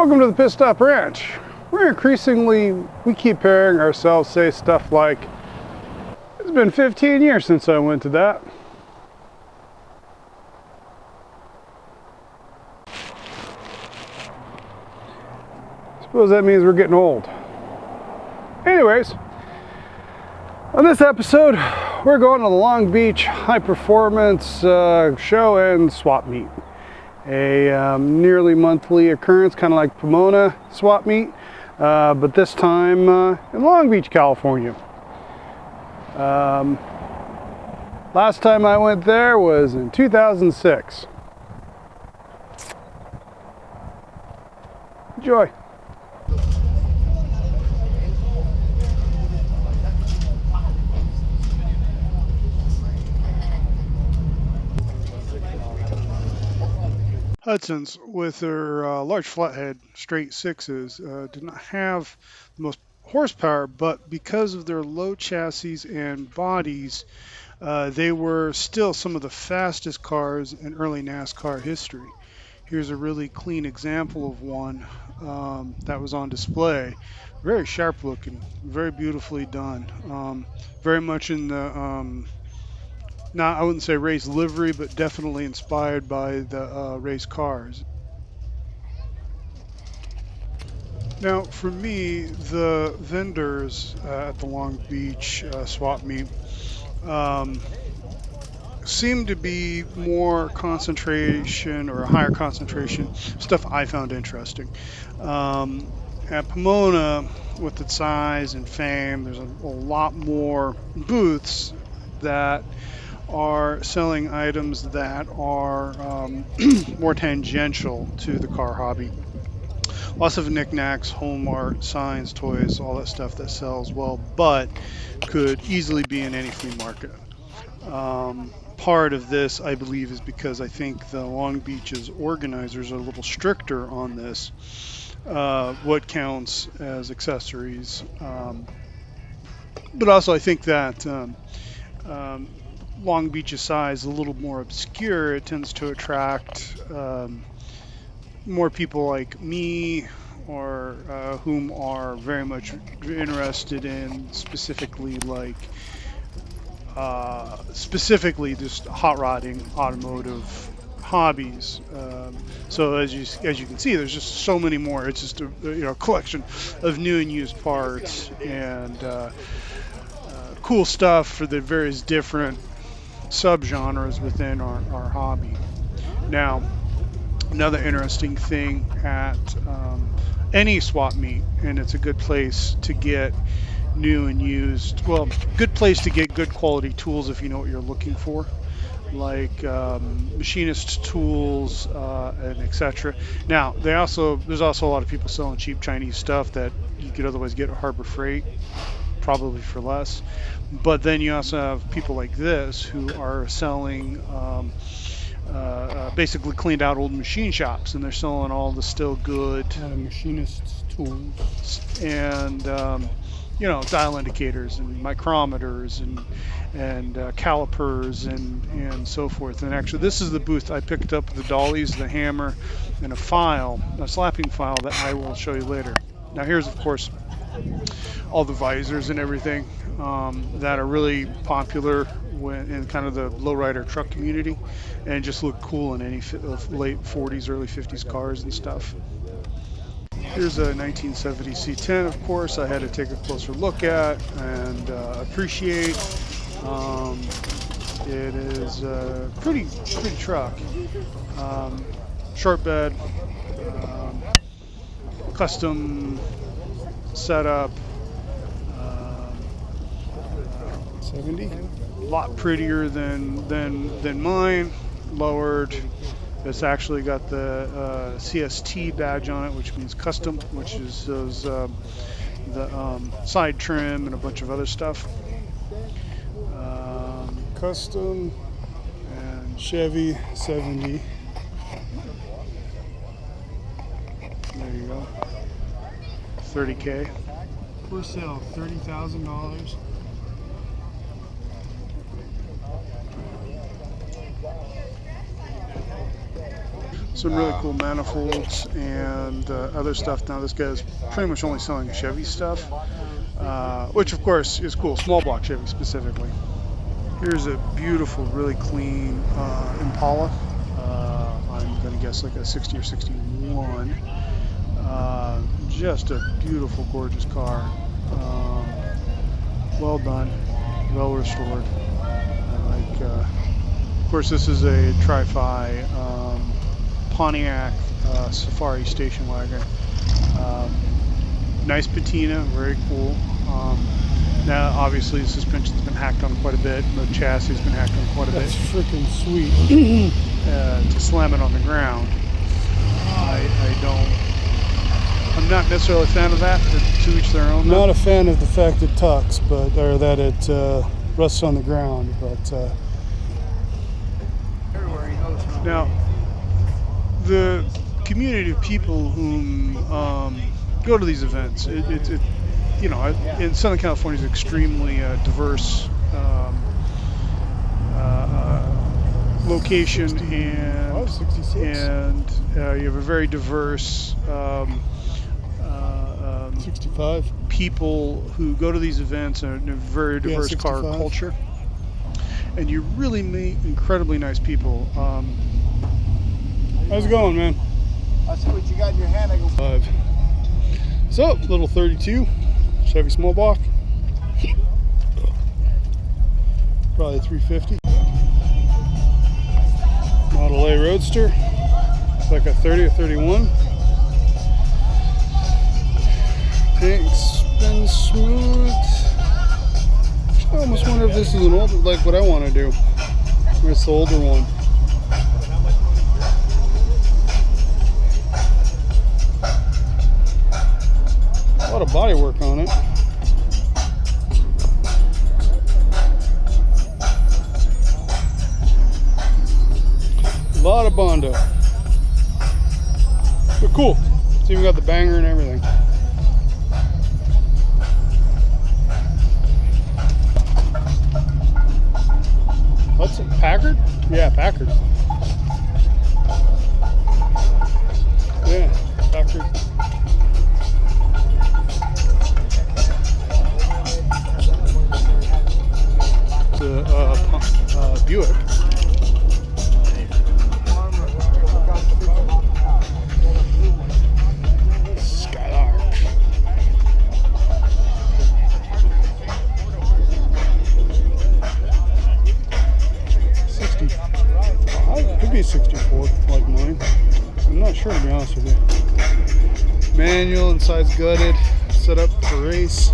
Welcome to the Pit Stop Ranch. We keep hearing ourselves say stuff like, it's been 15 years since I went to that. Suppose that means we're getting old. Anyways, on this episode, we're going to the Long Beach High Performance Show and Swap Meet. A nearly monthly occurrence, kind of like Pomona Swap Meet, but this time in Long Beach, California. Last time I went there was in 2006. Enjoy. Hudson's, with their large flathead straight sixes, did not have the most horsepower, but because of their low chassis and bodies, they were still some of the fastest cars in early NASCAR history. Here's a really clean example of one that was on display. Very sharp looking, very beautifully done. Very much in the I wouldn't say race livery, but definitely inspired by the race cars. Now, for me, the vendors at the Long Beach Swap Meet seem to be more concentration or a higher concentration stuff I found interesting. At Pomona, with its size and fame, there's a lot more booths that are selling items that are more tangential to the car hobby. Lots of knickknacks, home art, signs, toys, all that stuff that sells well, but could easily be in any flea market. Part of this, I believe, is because I think the Long Beach's organizers are a little stricter on this, what counts as accessories. But also I think that Long Beach's size is a little more obscure. It tends to attract more people like me, or whom are very much interested in specifically just hot rodding, automotive hobbies. So as you can see, there's just so many more. It's just a collection of new and used parts and cool stuff for the various different subgenres within our hobby. Now, another interesting thing at any swap meet, and it's a good place to get new and used, well, good place to get good quality tools if you know what you're looking for, like machinist tools and etc. Now, there's also a lot of people selling cheap Chinese stuff that you could otherwise get at Harbor Freight, probably for less. But then you also have people like this who are selling basically cleaned out old machine shops, and they're selling all the still good machinist tools and dial indicators and micrometers and calipers and so forth. And actually, this is the booth I picked up the dollies, the hammer, and a slapping file that I will show you later. Now, here's of course all the visors and everything that are really popular in kind of the lowrider truck community, and just look cool in any late 40s, early 50s cars and stuff. Here's a 1970 C10, of course, I had to take a closer look at and appreciate. It is a pretty truck. Short bed, custom setup, 70. A lot prettier than mine. Lowered. It's actually got the CST badge on it, which means custom, which is the side trim and a bunch of other stuff. Custom and Chevy 70. There you go. 30K. For sale, $30,000. some really cool manifolds and other stuff. Now this guy's pretty much only selling Chevy stuff, which of course is cool, small block Chevy specifically. Here's a beautiful, really clean Impala. I'm going to guess like a 60 or 61. Just a beautiful, gorgeous car. Well done, well restored. Of course, this is a Tri-Fi Pontiac Safari station wagon. Nice patina, very cool. Now, obviously, the suspension's been hacked on quite a bit. The chassis has been hacked on quite a bit. That's freaking sweet. To slam it on the ground, I'm not necessarily a fan of that, but to each their own. Not a fan of the fact it tucks, or that it rests on the ground, but now the community of people whom go to these events, you know, in Southern California is extremely diverse location, and you have a very diverse 65 people who go to these events, and a very diverse car culture, and you really meet incredibly nice people. How's it going, man? I see what you got in your hand. I go 5. So, little 32 Chevy small block, probably 350. Model A Roadster. It's like a 30 or 31. Paint's been smooth. I almost wonder if this is an older, like what I want to do. It's the older one. A lot of body work on it. A lot of Bondo. But cool. It's even got the banger and everything. What's it? Packard? Yeah, Packard. Yeah, Packard. The Buick. Skylark. Could be 64, like mine. I'm not sure, to be honest with you. Manual, inside's gutted, set up for race.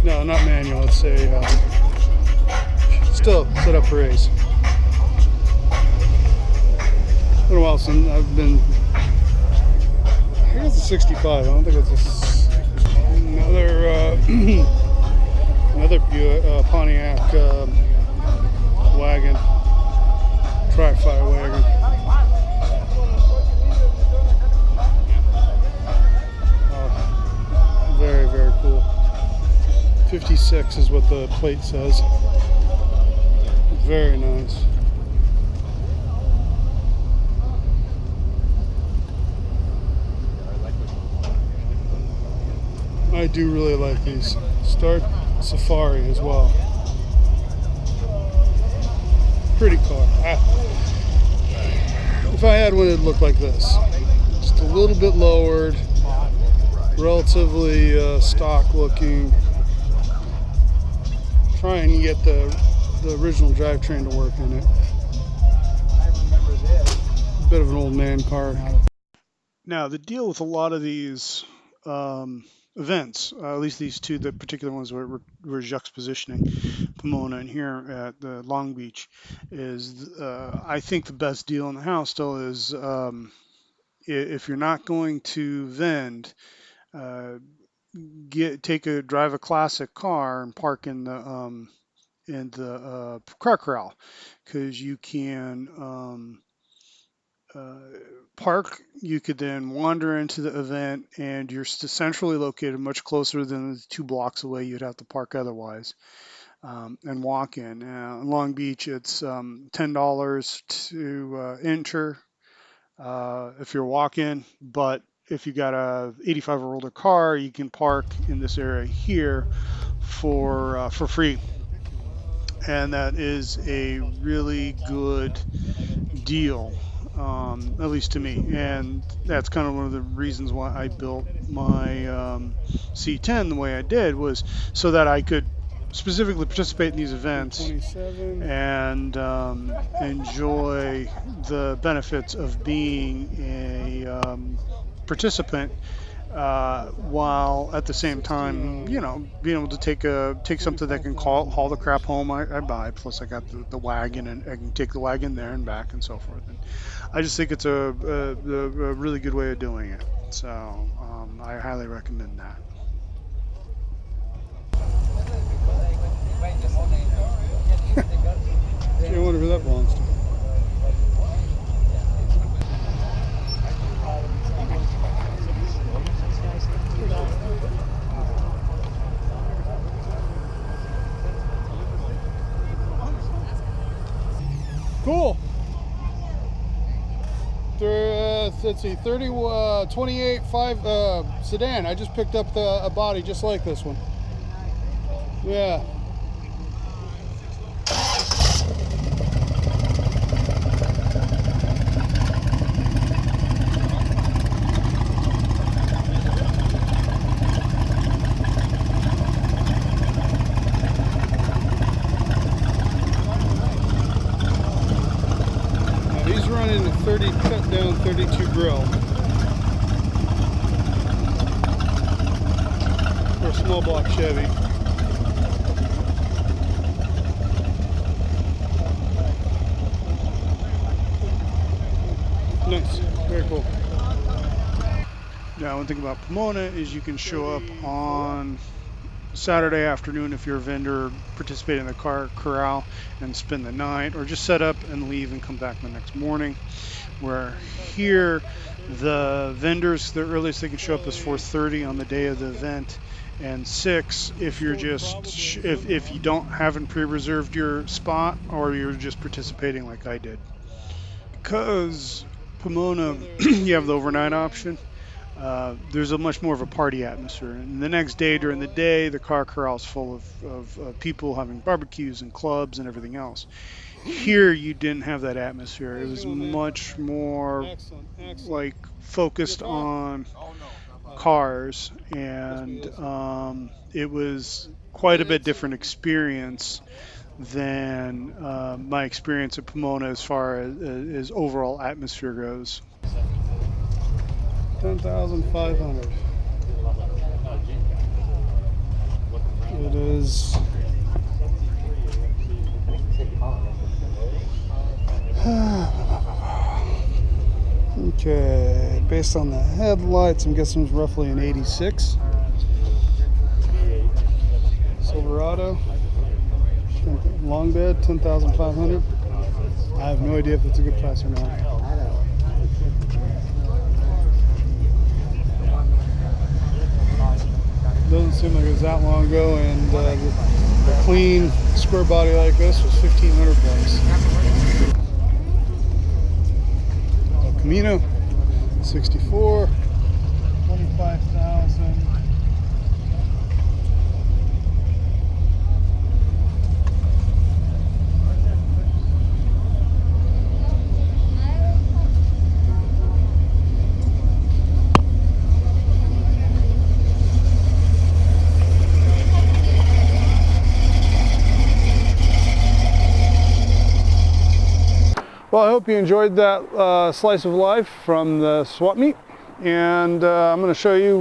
No, not manual. It's a still set up for race. Been a while since I've been. I think it's a 65. I don't think it's another another Pontiac wagon, Tri-Fi wagon. Very, very cool. 56 is what the plate says. Very nice. I do really like these. Start Safari as well. Pretty car. If I had one, it'd look like this. Just a little bit lowered, relatively stock looking. Trying to get the original drivetrain to work in it. A bit of an old man car. Now, the deal with a lot of these events, at least these two, the particular ones we're juxtapositioning, Pomona and here at the Long Beach, is I think the best deal in the house still is if you're not going to vend, drive a classic car and park in the car corral, because you can park. You could then wander into the event, and you're centrally located, much closer than the 2 blocks away you'd have to park otherwise. and walk in. In Long Beach, it's $10 to enter if you're walking, but if you got a 85 or older car, you can park in this area here for free, and that is a really good deal, at least to me. And that's kind of one of the reasons why I built my C10 the way I did, was so that I could specifically participate in these events 27. and enjoy the benefits of being a participant, while at the same time, being able to take something that can haul the crap home I buy. Plus, I got the wagon, and I can take the wagon there and back and so forth. And I just think it's a really good way of doing it. So I highly recommend that. I wonder who that belongs to. Cool. Let's see, 28 5 sedan. I just picked up a body just like this one. Yeah. He's running a 30 cut down 32 grill. For a small block Chevy. Nice, very cool. Now, one thing about Pomona is you can show up on Saturday afternoon if you're a vendor, participate in the car corral and spend the night, or just set up and leave and come back the next morning. Where here, the vendors, the earliest they can show up is 4:30 on the day of the event, and 6 if you're if you haven't pre-reserved your spot, or you're just participating like I did. Because Pomona, you have the overnight option. There's a much more of a party atmosphere. And the next day, during the day, the car corral is full of people having barbecues and clubs and everything else. Here, you didn't have that atmosphere. It was much more like focused on cars, and it was quite a bit different experience than my experience at Pomona as far as overall atmosphere goes. 10,500. It is. Okay, based on the headlights, I'm guessing it's roughly an 86. Silverado. Long bed, 10,500. I have no idea if it's a good price or not. Doesn't seem like it was that long ago, and the clean square body like this was $1,500. El Camino, 64, 25,000. Well, I hope you enjoyed that slice of life from the swap meet, and I'm going to show you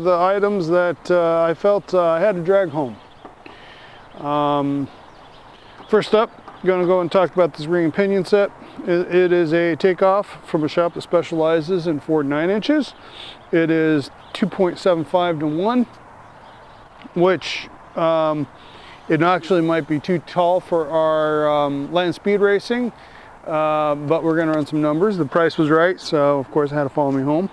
the items that I felt I had to drag home. First up, I'm going to go and talk about this ring and pinion set. It is a takeoff from a shop that specializes in Ford 9-inches. It is 2.75 to 1, which it actually might be too tall for our land speed racing. But we're going to run some numbers. The price was right, so of course it had to follow me home.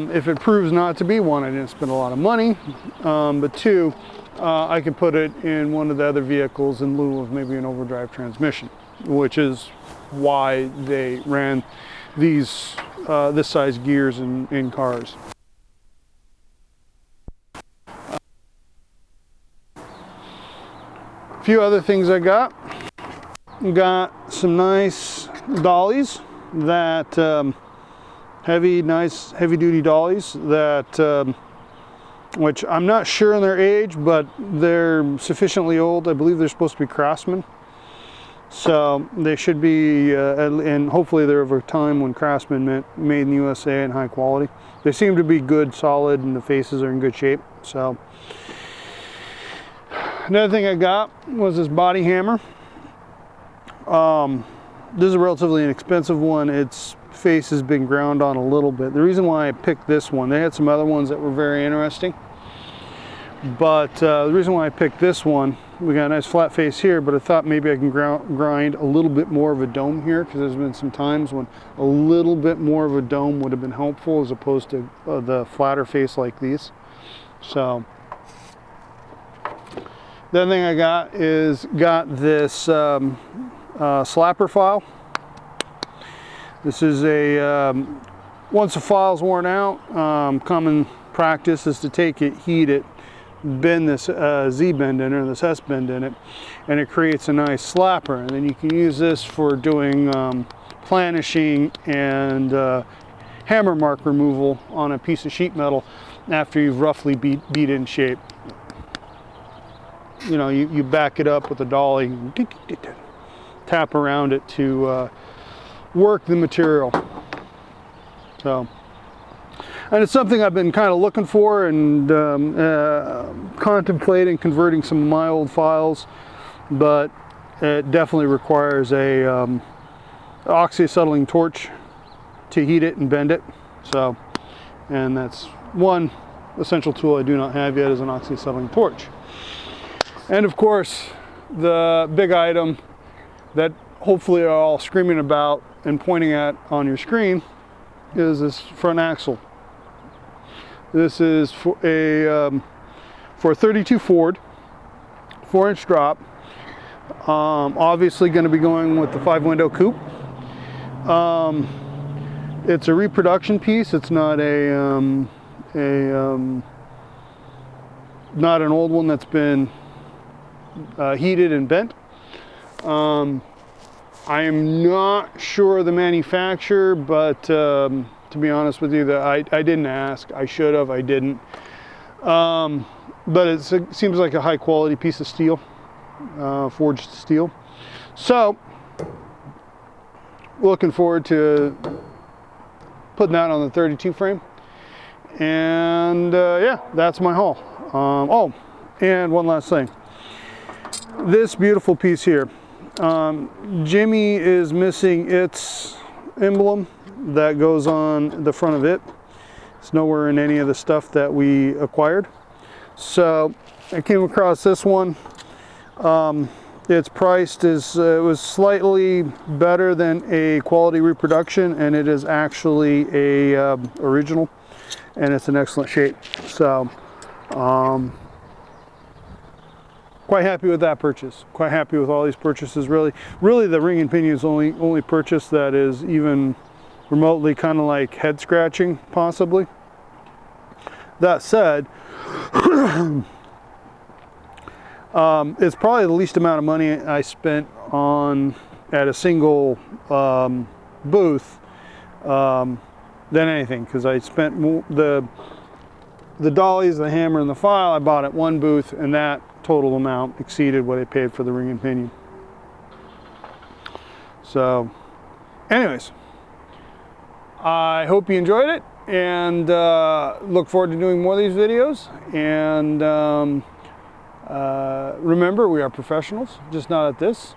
If it proves not to be, one, I didn't spend a lot of money, but two, I could put it in one of the other vehicles in lieu of maybe an overdrive transmission, which is why they ran these this size gears in cars. A few other things I got some nice dollies that nice heavy duty dollies that which I'm not sure on their age, but they're sufficiently old. I believe they're supposed to be Craftsman, so they should be and hopefully they're of a time when Craftsman meant made in the USA and high quality. They seem to be good, solid, and the faces are in good shape. So another thing I got was this body hammer. This is a relatively inexpensive one. Its face has been ground on a little bit. The reason why I picked this one, they had some other ones that were very interesting, but the reason why I picked this one, we got a nice flat face here, but I thought maybe I can grind a little bit more of a dome here, because there's been some times when a little bit more of a dome would have been helpful as opposed to the flatter face like these. So the other thing I got is this slapper file. This is a, once the file's worn out, common practice is to take it, heat it, bend this Z-bend in it, or this S-bend in it, and it creates a nice slapper. And then you can use this for doing planishing and hammer mark removal on a piece of sheet metal after you've roughly beat in shape. You know, you back it up with a dolly, tap around it to work the material. So, and it's something I've been kind of looking for and contemplating converting some of my old files, but it definitely requires a oxyacetylene torch to heat it and bend it. So, and that's one essential tool I do not have yet, is an oxyacetylene torch. And of course, the big item that hopefully are all screaming about and pointing at on your screen is this front axle. This is for a 32 Ford, 4-inch drop. Obviously going to be going with the 5-window coupe. It's a reproduction piece. It's not not an old one that's been heated and bent. I am not sure the manufacturer, but to be honest with you, that I didn't ask. I should have. I didn't. But it seems like a high quality piece of steel, forged steel. So, looking forward to putting that on the 32 frame. And yeah, that's my haul. Oh, and one last thing. This beautiful piece here. Jimmy is missing its emblem that goes on the front of it. It's nowhere in any of the stuff that we acquired. So I came across this one. It's priced as it was slightly better than a quality reproduction, and it is actually a original, and it's in excellent shape. So quite happy with that purchase. Quite happy with all these purchases. Really the ring and pinion is only purchase that is even remotely kind of like head scratching, possibly. That said, it's probably the least amount of money I spent at a single booth than anything, because I spent more, the dollies, the hammer, and the file I bought at one booth, and that total amount exceeded what I paid for the ring and pinion. So anyways, I hope you enjoyed it, and look forward to doing more of these videos. And remember, we are professionals, just not at this.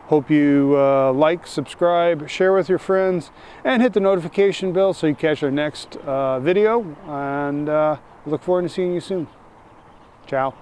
Hope you like, subscribe, share with your friends, and hit the notification bell so you catch our next video. And look forward to seeing you soon. Ciao.